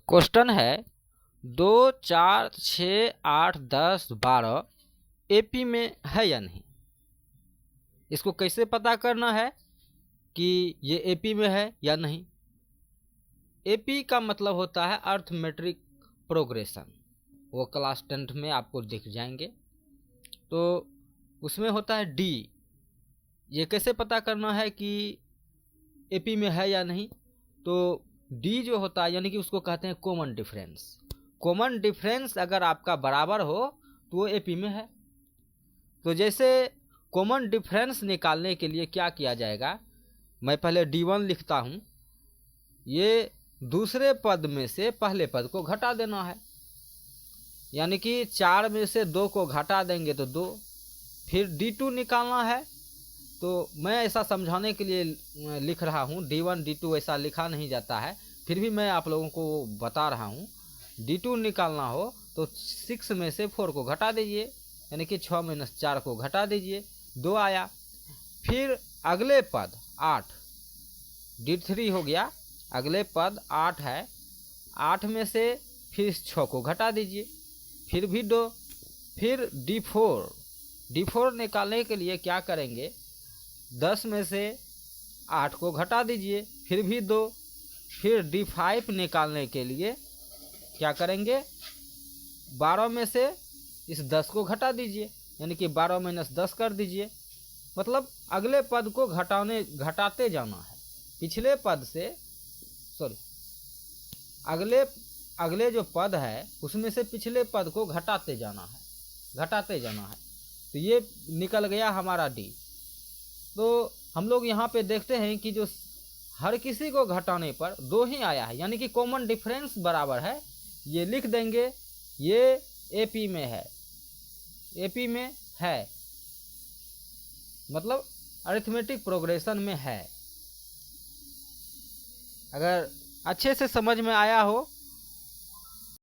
Question है 2, 4, 6, 8, 10, 12 AP में है या नहीं। इसको कैसे पता करना है कि ये एपी में है या नहीं। एपी का मतलब होता है अर्थमेट्रिक प्रोग्रेशन, वो क्लास 10th में आपको दिख जाएंगे। तो उसमें होता है डी। ये कैसे पता करना है कि एपी में है या नहीं। तो डी जो होता है यानी कि उसको कहते हैं कॉमन डिफरेंस। कॉमन डिफरेंस अगर आपका बराबर हो तो वो एपी में है। तो जैसे कॉमन डिफरेंस निकालने के लिए क्या किया जाएगा, मैं पहले D1 लिखता हूँ। ये दूसरे पद में से पहले पद को घटा देना है, यानी कि 4 में से 2 को घटा देंगे तो 2। फिर D2 निकालना है। तो मैं ऐसा समझाने के लिए लिख रहा हूँ, D1 D2 ऐसा लिखा नहीं जाता है, फिर भी मैं आप लोगों को बता रहा हूँ। D2 निकालना हो तो 6 में से 4 को घटा दीजिए, यानी कि 6 - 4 को घटा दीजिए, 2 आया। फिर अगले पद 8, D3 हो गया। अगले पद 8 है, 8 में से फिर 6 को घटा दीजिए, फिर भी 2। फिर D4 निकालने के लिए क्या करेंगे, 10 में से 8 को घटा दीजिए, फिर भी 2। फिर D5 निकालने के लिए क्या करेंगे, 12 में से इस 10 को घटा दीजिए, यानी कि 12 - 10 कर दीजिए। मतलब अगले पद को घटाते जाना है। पिछले पद से अगले जो पद है उसमें से पिछले पद को घटाते जाना है। तो ये निकल गया हमारा डी। तो हम लोग यहाँ पे देखते हैं कि जो हर किसी को घटाने पर 2 ही आया है, यानी कि कॉमन डिफरेंस बराबर है। ये लिख देंगे, ये एपी में है, मतलब अरिथमेटिक प्रोग्रेशन में है। अगर अच्छे से समझ में आया हो